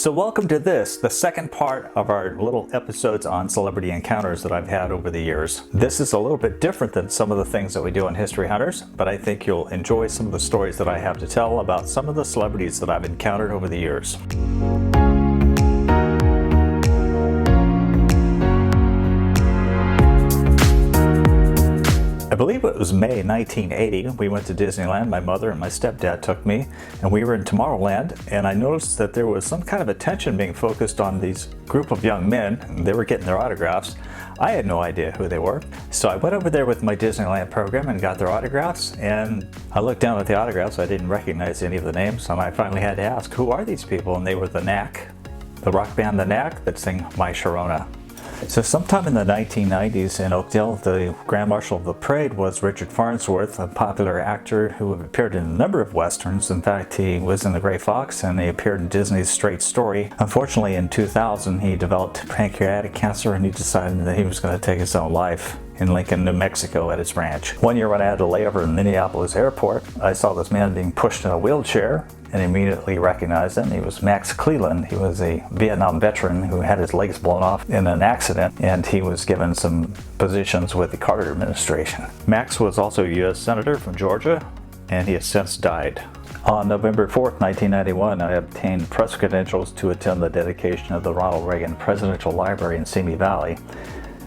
So welcome to this, the second part of our little episodes on celebrity encounters that I've had over the years. This is a little bit different than some of the things that we do on History Hunters, but I think you'll enjoy some of the stories that I have to tell about some of the celebrities that I've encountered over the years. I believe it was May 1980. We went to Disneyland. My mother and my stepdad took me, and we were in Tomorrowland, and I noticed that there was some kind of attention being focused on these group of young men. They were getting their autographs. I had no idea who they were. So I went over there with my Disneyland program and got their autographs, and I looked down at the autographs. I didn't recognize any of the names, and I finally had to ask, who are these people? And they were the Knack, the rock band The Knack that sing My Sharona. So sometime in the 1990s in Oakdale, the Grand Marshal of the Parade was Richard Farnsworth, a popular actor who appeared in a number of westerns. In fact, he was in The Gray Fox and he appeared in Disney's Straight Story. Unfortunately, in 2000, he developed pancreatic cancer and he decided that he was going to take his own life in Lincoln, New Mexico at his ranch. One year when I had a layover in Minneapolis airport, I saw this man being pushed in a wheelchair and immediately recognized him. He was Max Cleland. He was a Vietnam veteran who had his legs blown off in an accident, and he was given some positions with the Carter administration. Max was also a U.S. Senator from Georgia, and he has since died. On November 4th, 1991, I obtained press credentials to attend the dedication of the Ronald Reagan Presidential Library in Simi Valley.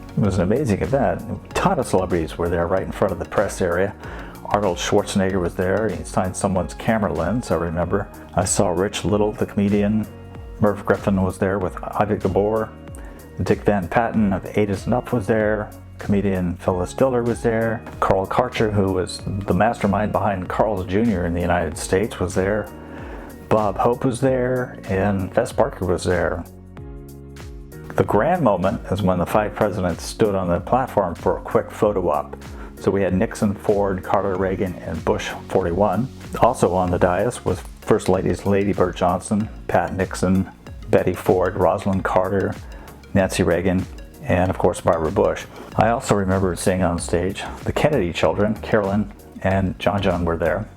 It was an amazing event. A ton of celebrities were there right in front of the press area. Arnold Schwarzenegger was there. He signed someone's camera lens, I remember. I saw Rich Little, the comedian. Merv Griffin was there with Ivy Gabor. Dick Van Patten of Eight Is Enough was there. Comedian Phyllis Diller was there. Carl Karcher, who was the mastermind behind Carl's Jr. in the United States, was there. Bob Hope was there, and Fess Parker was there. The grand moment is when the five presidents stood on the platform for a quick photo op. So we had Nixon, Ford, Carter, Reagan, and Bush 41. Also on the dais was First Ladies Lady Bird Johnson, Pat Nixon, Betty Ford, Rosalind Carter, Nancy Reagan, and of course Barbara Bush. I also remember seeing on stage the Kennedy children, Carolyn and John were there.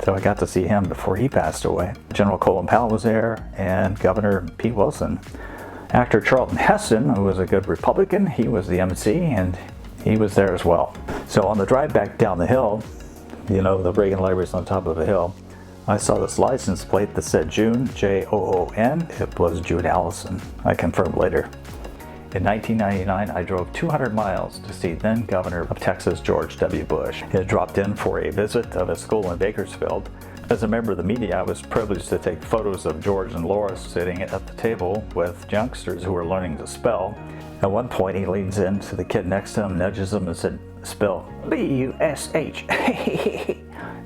So I got to see him before he passed away. General Colin Powell was there, and Governor Pete Wilson. Actor Charlton Heston, who was a good Republican, he was the MC, and he was there as well. So on the drive back down the hill, you know, the Reagan Library's on top of a hill, I saw this license plate that said June, J-O-O-N. It was June Allison. I confirmed later. In 1999, I drove 200 miles to see then Governor of Texas, George W. Bush. He had dropped in for a visit of a school in Bakersfield. As a member of the media, I was privileged to take photos of George and Laura sitting at the table with youngsters who were learning to spell. At one point, he leans in to the kid next to him, nudges him, and said, "Spell B-U-S-H."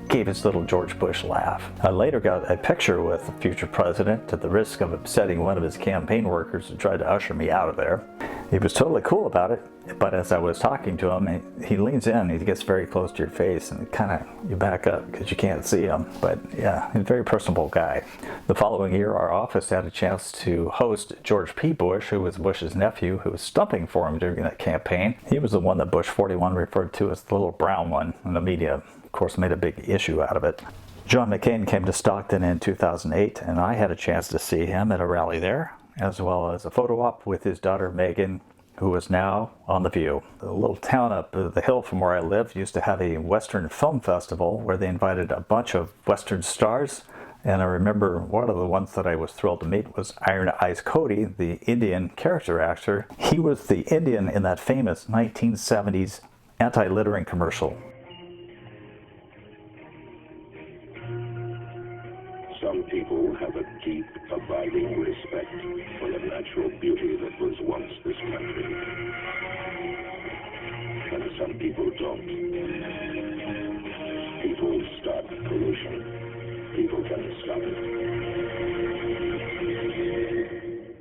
Gave his little George Bush laugh. I later got a picture with the future president at the risk of upsetting one of his campaign workers who tried to usher me out of there. He was totally cool about it, but as I was talking to him, he leans in, he gets very close to your face, and you back up because you can't see him. But yeah, he's a very personable guy. The following year, our office had a chance to host George P. Bush, who was Bush's nephew, who was stumping for him during that campaign. He was the one that Bush 41 referred to as the little brown one, and the media, of course, made a big issue out of it. John McCain came to Stockton in 2008, and I had a chance to see him at a rally there, as well as a photo op with his daughter Megan, who is now on The View. The little town up the hill from where I lived used to have a Western film festival where they invited a bunch of Western stars. And I remember one of the ones that I was thrilled to meet was Iron Eyes Cody, the Indian character actor. He was the Indian in that famous 1970s anti-littering commercial. Some people have a deep, abiding respect for the natural beauty that was once this country. And some people don't. People start pollution. People can stop it.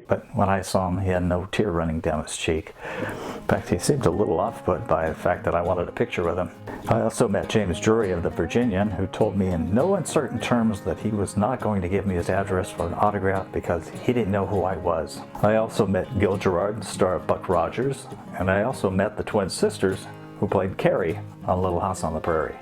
But when I saw him, he had no tear running down his cheek. In fact, he seemed a little off-put by the fact that I wanted a picture with him. I also met James Drury of the Virginian, who told me in no uncertain terms that he was not going to give me his address for an autograph because he didn't know who I was. I also met Gil Gerard, the star of Buck Rogers, and I also met the twin sisters who played Carrie on Little House on the Prairie.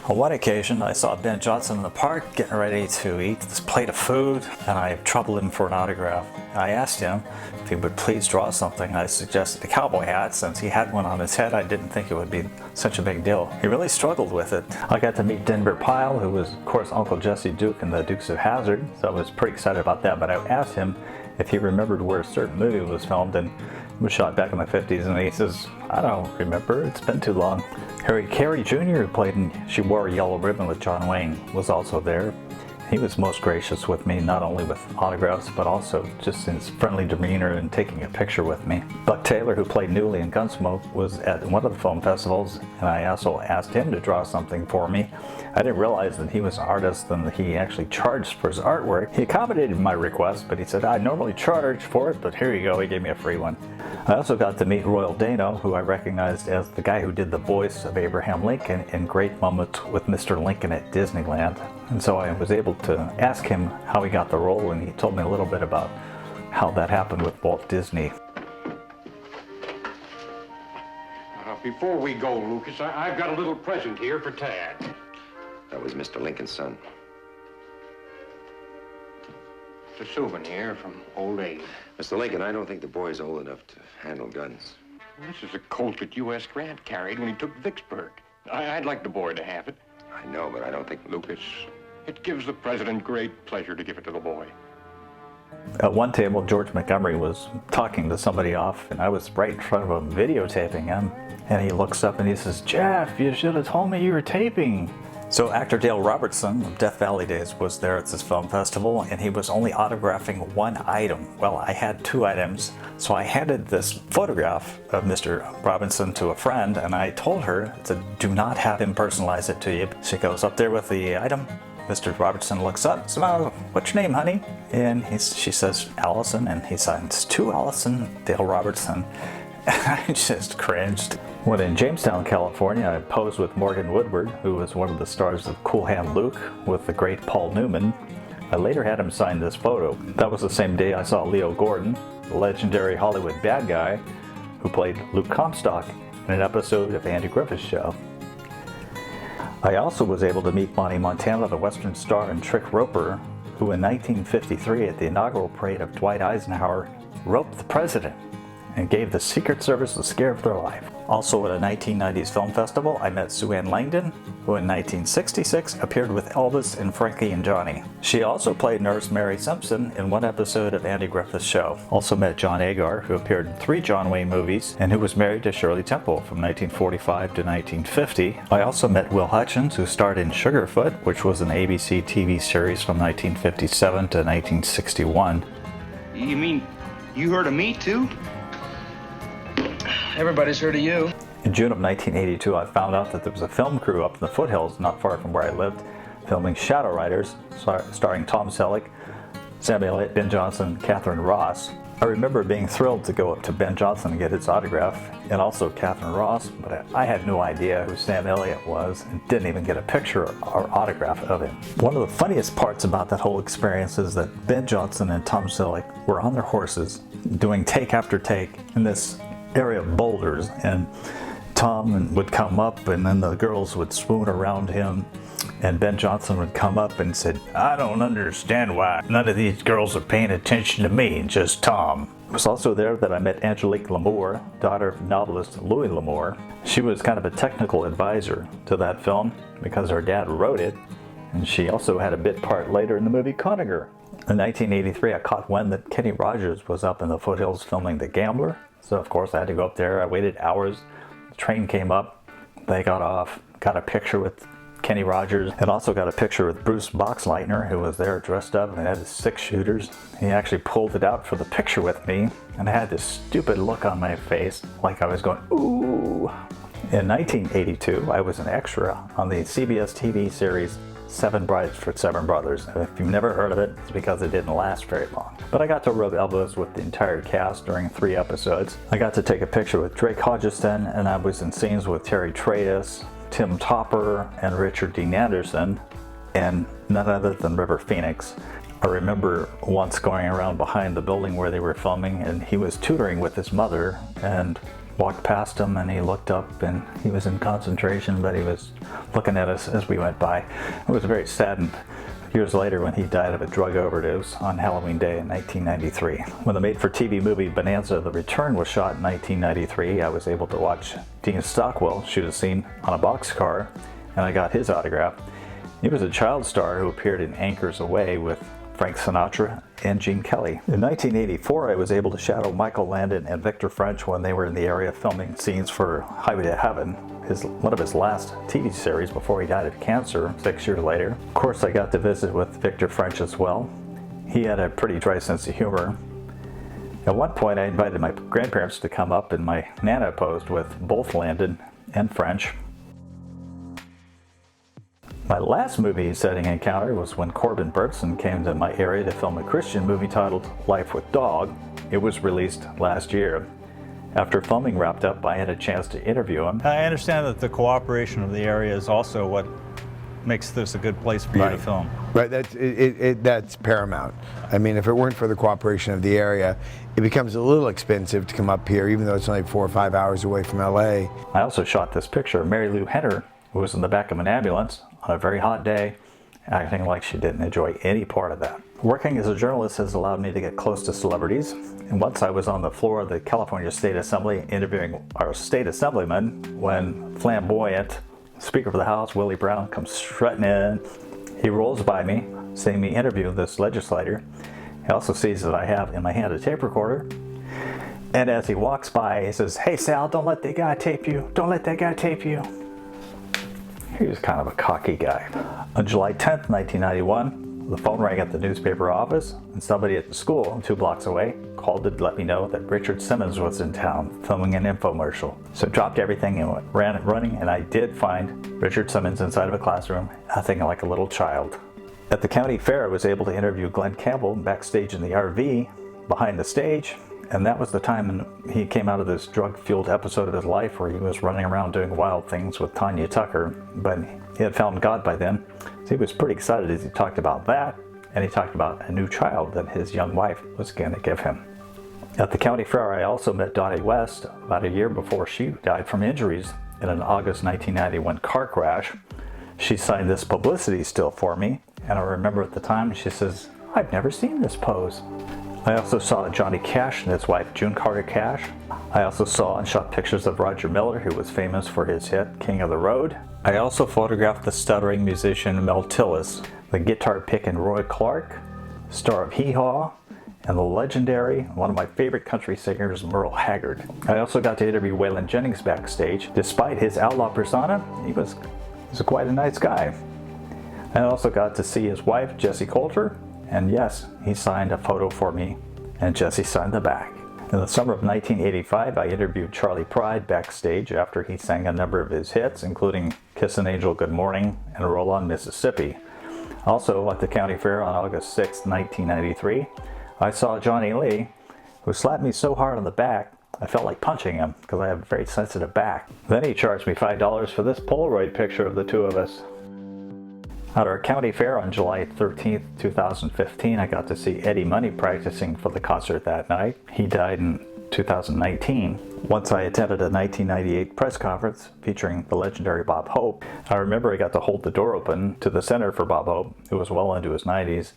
On one occasion, I saw Ben Johnson in the park getting ready to eat this plate of food, and I troubled him for an autograph. I asked him if he would please draw something. I suggested a cowboy hat. Since he had one on his head, I didn't think it would be such a big deal. He really struggled with it. I got to meet Denver Pyle, who was, of course, Uncle Jesse Duke in the Dukes of Hazzard, so I was pretty excited about that, but I asked him if he remembered where a certain movie was filmed, and it was shot back in the 50s, and he says, I don't remember, it's been too long. Harry Carey Jr., who played in She Wore a Yellow Ribbon with John Wayne, was also there. He was most gracious with me, not only with autographs, but also just in his friendly demeanor and taking a picture with me. Buck Taylor, who played Newley in Gunsmoke, was at one of the film festivals, and I also asked him to draw something for me. I didn't realize that he was an artist and that he actually charged for his artwork. He accommodated my request, but he said, I normally charge for it, but here you go, he gave me a free one. I also got to meet Royal Dano, who I recognized as the guy who did the voice of Abraham Lincoln in Great Moments with Mr. Lincoln at Disneyland. And so I was able to ask him how he got the role, and he told me a little bit about how that happened with Walt Disney. Before we go, Lucas, I've got a little present here for Tad. That was Mr. Lincoln's son. It's a souvenir from old Abe. Mr. Lincoln, I don't think the boy's old enough to handle guns. This is a Colt that U.S. Grant carried when he took Vicksburg. I'd like the boy to have it. I know, but I don't think... Lucas, it gives the president great pleasure to give it to the boy. At one table, George Montgomery was talking to somebody off, and I was right in front of him videotaping him. And he looks up and he says, Jeff, you should have told me you were taping. So actor Dale Robertson of Death Valley Days was there at this film festival, and he was only autographing one item. Well, I had two items, so I handed this photograph of Mr. Robinson to a friend, and I told her to do not have him personalize it to you. She goes up there with the item. Mr. Robertson looks up, says, well, what's your name, honey? And she says, Allison, and he signs to Allison, Dale Robertson. I just cringed. When in Jamestown, California, I posed with Morgan Woodward, who was one of the stars of Cool Hand Luke with the great Paul Newman. I later had him sign this photo. That was the same day I saw Leo Gordon, the legendary Hollywood bad guy who played Luke Comstock in an episode of Andy Griffith's Show. I also was able to meet Monty Montana, the Western Star, and Trick Roper, who in 1953 at the inaugural parade of Dwight Eisenhower roped the president and gave the Secret Service the scare of their life. Also at a 1990s film festival, I met Sue Ann Langdon, who in 1966 appeared with Elvis in Frankie and Johnny. She also played Nurse Mary Simpson in one episode of Andy Griffith's Show. Also met John Agar, who appeared in 3 John Wayne movies and who was married to Shirley Temple from 1945 to 1950. I also met Will Hutchins, who starred in Sugarfoot, which was an ABC TV series from 1957 to 1961. You mean you heard of me too? Everybody's heard of you. In June of 1982, I found out that there was a film crew up in the foothills not far from where I lived, filming Shadow Riders, starring Tom Selleck, Sam Elliott, Ben Johnson, Catherine Ross. I remember being thrilled to go up to Ben Johnson and get his autograph, and also Catherine Ross, but I had no idea who Sam Elliott was and didn't even get a picture or autograph of him. One of the funniest parts about that whole experience is that Ben Johnson and Tom Selleck were on their horses doing take after take in this area of boulders, and Tom would come up and then the girls would swoon around him, and Ben Johnson would come up and said, I don't understand why none of these girls are paying attention to me, just Tom. It was also there that I met Angelique L'amour, daughter of novelist Louis L'Amour. She was kind of a technical advisor to that film because her dad wrote it, and she also had a bit part later in the movie Conager. In 1983, I caught wind that Kenny Rogers was up in the foothills filming The Gambler. So of course I had to go up there. I waited hours. The train came up. They got off. Got a picture with Kenny Rogers, and also got a picture with Bruce Boxleitner, who was there dressed up and had his 6 shooters. He actually pulled it out for the picture with me, and I had this stupid look on my face, like I was going, ooh. In 1982, I was an extra on the CBS TV series 7 Brides for 7 Brothers. If you've never heard of it, it's because it didn't last very long. But I got to rub elbows with the entire cast during 3 episodes. I got to take a picture with Drake Hodgeston, and I was in scenes with Terry Treyas, Tim Topper, and Richard Dean Anderson, and none other than River Phoenix. I remember once going around behind the building where they were filming, and he was tutoring with his mother, and walked past him and he looked up and he was in concentration, but he was looking at us as we went by. It was very saddened years later when he died of a drug overdose on Halloween Day in 1993. When the made-for-TV movie Bonanza: The Return was shot in 1993, I was able to watch Dean Stockwell shoot a scene on a boxcar, and I got his autograph. He was a child star who appeared in Anchors Away with Frank Sinatra and Gene Kelly. In 1984, I was able to shadow Michael Landon and Victor French when they were in the area filming scenes for Highway to Heaven, one of his last TV series before he died of cancer 6 years later. Of course, I got to visit with Victor French as well. He had a pretty dry sense of humor. At one point, I invited my grandparents to come up, and my Nana posed with both Landon and French. My last movie setting encounter was when Corbin Burnson came to my area to film a Christian movie titled Life with Dog. It was released last year. After filming wrapped up, I had a chance to interview him. I understand that the cooperation of the area is also what makes this a good place for you to film. Right, that's paramount. I mean, if it weren't for the cooperation of the area, it becomes a little expensive to come up here, even though it's only 4 or 5 hours away from LA. I also shot this picture of Mary Lou Henner, who was in the back of an ambulance on a very hot day, acting like she didn't enjoy any part of that. Working as a journalist has allowed me to get close to celebrities, and once I was on the floor of the California State Assembly interviewing our state assemblyman when flamboyant Speaker of the House, Willie Brown, comes strutting in. He rolls by me, seeing me interview this legislator. He also sees that I have in my hand a tape recorder, and as he walks by, he says, "Hey Sal, don't let that guy tape you. Don't let that guy tape you." He was kind of a cocky guy. On July 10th, 1991, the phone rang at the newspaper office, and somebody at the school 2 blocks away called to let me know that Richard Simmons was in town filming an infomercial. So I dropped everything and ran running, and I did find Richard Simmons inside of a classroom, acting like a little child. At the county fair, I was able to interview Glenn Campbell backstage in the RV behind the stage. And that was the time when he came out of this drug-fueled episode of his life where he was running around doing wild things with Tanya Tucker, but he had found God by then. So he was pretty excited as he talked about that, and he talked about a new child that his young wife was going to give him. At the county fair, I also met Donna West about a year before she died from injuries in an August 1991 car crash. She signed this publicity still for me, and I remember at the time she says, "I've never seen this pose." I also saw Johnny Cash and his wife June Carter Cash. I also saw and shot pictures of Roger Miller, who was famous for his hit King of the Road. I also photographed the stuttering musician Mel Tillis, the guitar picking Roy Clark, star of Hee Haw, and the legendary, one of my favorite country singers, Merle Haggard. I also got to interview Waylon Jennings backstage. Despite his outlaw persona, he was quite a nice guy. I also got to see his wife, Jessie Coulter, and yes, he signed a photo for me, and Jessie signed the back. In the summer of 1985, I interviewed Charlie Pride backstage after he sang a number of his hits, including Kiss an Angel Good Morning and Roll on Mississippi. Also, at the county fair on August 6, 1993, I saw Johnny Lee, who slapped me so hard on the back, I felt like punching him because I have a very sensitive back. Then he charged me $5 for this Polaroid picture of the two of us. At our county fair on July 13th, 2015, I got to see Eddie Money practicing for the concert that night. He died in 2019. Once I attended a 1998 press conference featuring the legendary Bob Hope. I remember I got to hold the door open to the center for Bob Hope, who was well into his 90s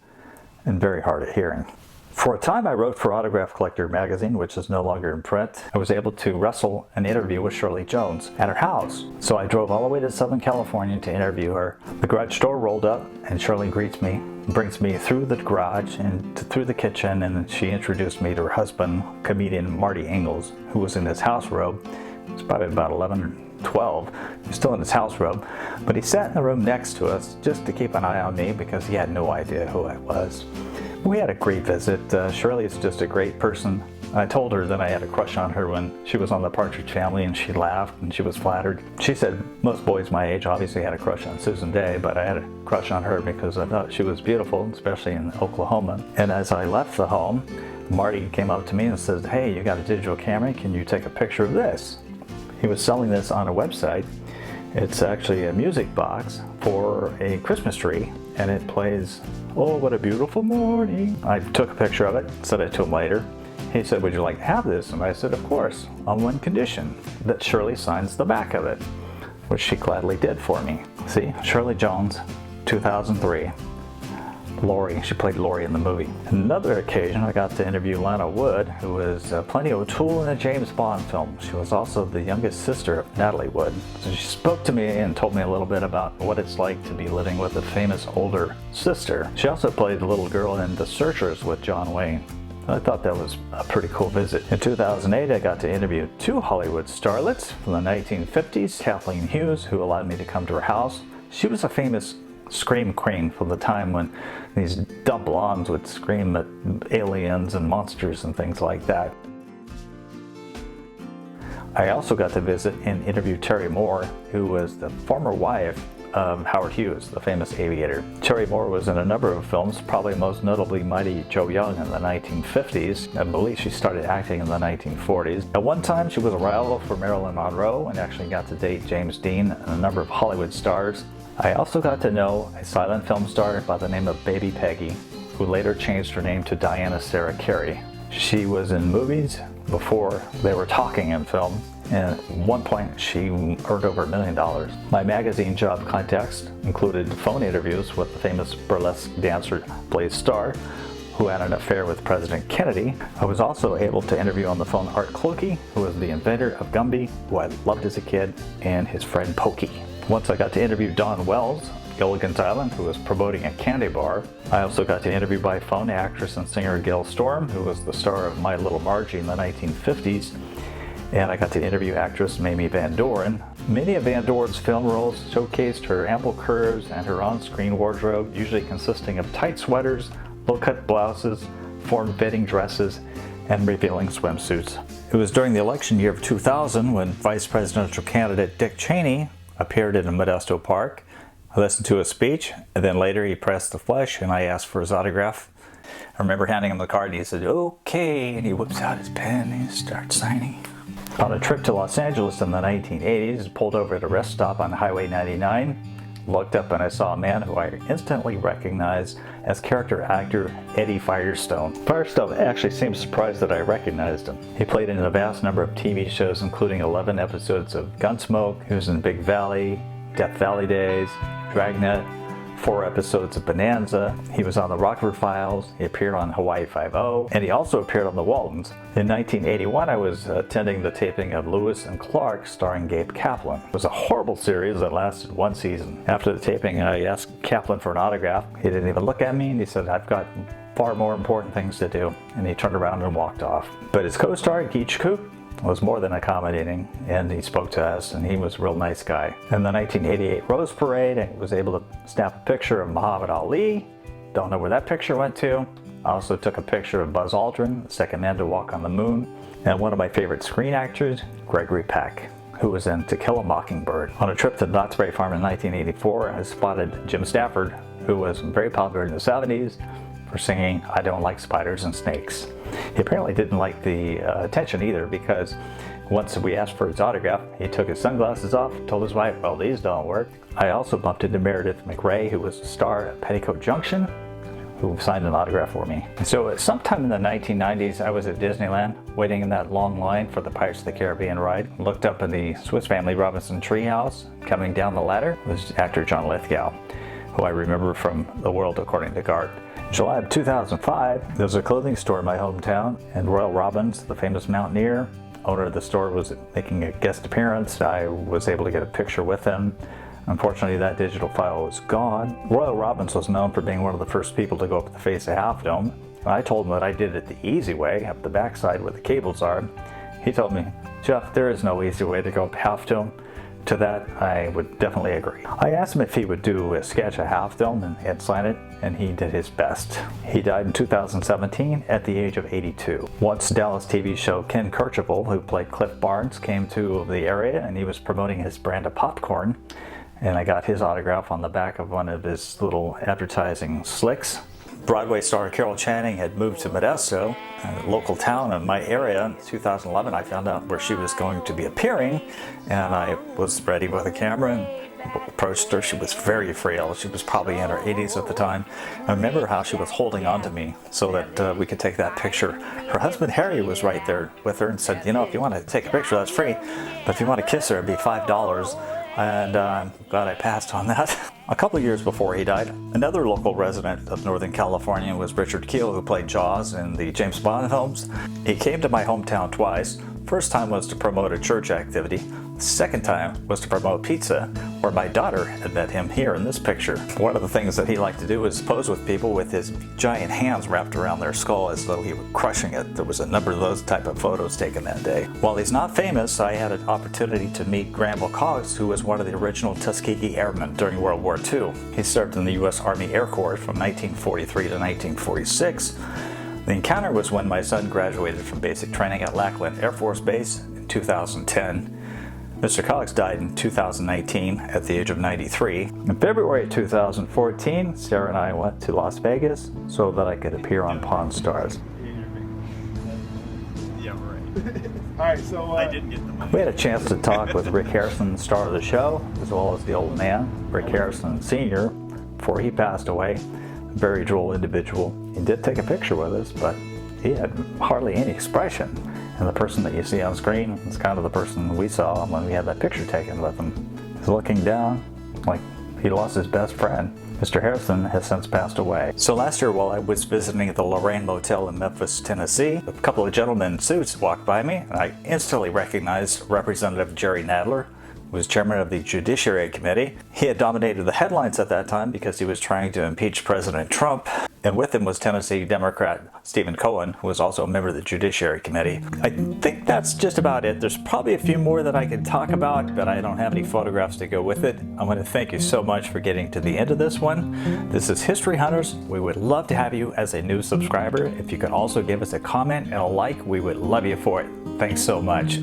and very hard of hearing. For a time, I wrote for Autograph Collector magazine, which is no longer in print. I was able to wrestle an interview with Shirley Jones at her house. So I drove all the way to Southern California to interview her. The garage door rolled up, and Shirley greets me, brings me through the garage and through the kitchen, and she introduced me to her husband, comedian Marty Ingalls, who was in his house robe. He was probably about 11 or 12. He was still in his house robe, but he sat in the room next to us just to keep an eye on me because he had no idea who I was. We had a great visit. Shirley is just a great person. I told her that I had a crush on her when she was on the Partridge Family, and she laughed and she was flattered. She said most boys my age obviously had a crush on Susan Day, but I had a crush on her because I thought she was beautiful, especially in Oklahoma. And as I left the home, Marty came up to me and said, "Hey, you got a digital camera? Can you take a picture of this?" He was selling this on a website. It's actually a music box for a Christmas tree, and it plays "Oh, What a Beautiful Morning." I took a picture of it, sent it to him later. He said, "Would you like to have this?" And I said, "Of course, on one condition, that Shirley signs the back of it," which she gladly did for me. See, Shirley Jones, 2003. Laurie, she played Laurie in the movie. Another occasion, I got to interview Lana Wood, who was Plenty O'Toole in a James Bond film. She was also the youngest sister of Natalie Wood. So she spoke to me and told me a little bit about what it's like to be living with a famous older sister. She also played the little girl in The Searchers with John Wayne. I thought that was a pretty cool visit. In 2008, I got to interview two Hollywood starlets from the 1950s, Kathleen Hughes, who allowed me to come to her house. She was a famous scream queen from the time when these dumb blondes would scream at aliens and monsters and things like that. I also got to visit and interview Terry Moore, who was the former wife of Howard Hughes, the famous aviator. Terry Moore was in a number of films, probably most notably Mighty Joe Young in the 1950s. I believe she started acting in the 1940s. At one time, she was a rival for Marilyn Monroe and actually got to date James Dean and a number of Hollywood stars. I also got to know a silent film star by the name of Baby Peggy, who later changed her name to Diana Sarah Carey. She was in movies before they were talking in film, and at one point she earned over $1 million. My magazine job context included phone interviews with the famous burlesque dancer Blaze Starr, who had an affair with President Kennedy. I was also able to interview on the phone Art Clokey, who was the inventor of Gumby, who I loved as a kid, and his friend Pokey. Once I got to interview Dawn Wells, Gilligan's Island, who was promoting a candy bar. I also got to interview by phone actress and singer Gail Storm, who was the star of My Little Margie in the 1950s. And I got to interview actress Mamie Van Doren. Many of Van Doren's film roles showcased her ample curves and her on-screen wardrobe, usually consisting of tight sweaters, low-cut blouses, form-fitting dresses, and revealing swimsuits. It was during the election year of 2000 when vice presidential candidate Dick Cheney appeared in Modesto Park. I listened to his speech, and then later he pressed the flesh and I asked for his autograph. I remember handing him the card and he said, "Okay," and he whips out his pen and he starts signing. On a trip to Los Angeles in the 1980s, I pulled over at a rest stop on Highway 99, looked up and I saw a man who I instantly recognized as character actor Eddie Firestone. Firestone actually seemed surprised that I recognized him. He played in a vast number of TV shows, including 11 episodes of Gunsmoke. He was in Big Valley, Death Valley Days, Dragnet, 4 episodes of Bonanza. He was on the Rockford Files. He appeared on Hawaii Five-0, and he also appeared on The Waltons. In 1981, I was attending the taping of Lewis and Clark, starring Gabe Kaplan. It was a horrible series that lasted 1 season. After the taping, I asked Kaplan for an autograph. He didn't even look at me, and he said, "I've got far more important things to do," and he turned around and walked off. But his co-star, Geach Coop, was more than accommodating, and he spoke to us, and he was a real nice guy. In the 1988 Rose Parade, I was able to snap a picture of Muhammad Ali. Don't know where that picture went to. I also took a picture of Buzz Aldrin, the second man to walk on the moon, and one of my favorite screen actors, Gregory Peck, who was in To Kill a Mockingbird. On a trip to the Knott's Berry Farm in 1984, I spotted Jim Stafford, who was very popular in the 70s for singing "I Don't Like Spiders and Snakes." He apparently didn't like the attention either, because once we asked for his autograph, he took his sunglasses off, told his wife, "Well, these don't work." I also bumped into Meredith McRae, who was a star at Petticoat Junction, who signed an autograph for me. So sometime in the 1990s, I was at Disneyland, waiting in that long line for the Pirates of the Caribbean ride. Looked up in the Swiss Family Robinson treehouse. Coming down the ladder was actor John Lithgow, who I remember from The World According to Garth. July of 2005, there was a clothing store in my hometown, and Royal Robbins, the famous mountaineer, owner of the store, was making a guest appearance. I was able to get a picture with him. Unfortunately, that digital file was gone. Royal Robbins was known for being one of the first people to go up the face of Half Dome. And I told him that I did it the easy way, up the backside where the cables are. He told me, "Jeff, there is no easy way to go up Half Dome." To that, I would definitely agree. I asked him if he would do a sketch of Half Dome and sign it, and he did his best. He died in 2017 at the age of 82. Once Dallas TV show Ken Kercheval, who played Cliff Barnes, came to the area, and he was promoting his brand of popcorn, and I got his autograph on the back of one of his little advertising slicks. Broadway star Carol Channing had moved to Modesto, a local town in my area. In 2011, I found out where she was going to be appearing, and I was ready with a camera and approached her. She was very frail. She was probably in her 80s at the time. I remember how she was holding on to me so that we could take that picture. Her husband Harry was right there with her and said, you know, if you want to take a picture, that's free. But if you want to kiss her, it'd be $5. And I'm glad I passed on that. A couple of years before he died, another local resident of Northern California was Richard Keel, who played Jaws in the James Bond films. He came to my hometown twice. First time was to promote a church activity. The second time was to promote pizza, where my daughter had met him here in this picture. One of the things that he liked to do was pose with people with his giant hands wrapped around their skull as though he were crushing it. There was a number of those type of photos taken that day. While he's not famous, I had an opportunity to meet Granville Cox, who was one of the original Tuskegee Airmen during World War II. He served in the U.S. Army Air Corps from 1943 to 1946. The encounter was when my son graduated from basic training at Lackland Air Force Base in 2010. Mr. Cox died in 2019 at the age of 93. In February of 2014, Sarah and I went to Las Vegas so that I could appear on Pawn Stars. Yeah, right. All right, so I didn't get the money. We had a chance to talk with Rick Harrison, the star of the show, as well as the old man, Rick Harrison Sr., before he passed away. A very droll individual. He did take a picture with us, but he had hardly any expression. And the person that you see on screen is kind of the person we saw when we had that picture taken with him. He's looking down like he lost his best friend. Mr. Harrison has since passed away. So last year while I was visiting the Lorraine Motel in Memphis, Tennessee, a couple of gentlemen in suits walked by me, and I instantly recognized Representative Jerry Nadler, who was chairman of the Judiciary Committee. He had dominated the headlines at that time because he was trying to impeach President Trump. And with him was Tennessee Democrat Stephen Cohen, who was also a member of the Judiciary Committee. I think that's just about it. There's probably a few more that I could talk about, but I don't have any photographs to go with it. I want to thank you so much for getting to the end of this one. This is History Hunters. We would love to have you as a new subscriber. If you could also give us a comment and a like, we would love you for it. Thanks so much.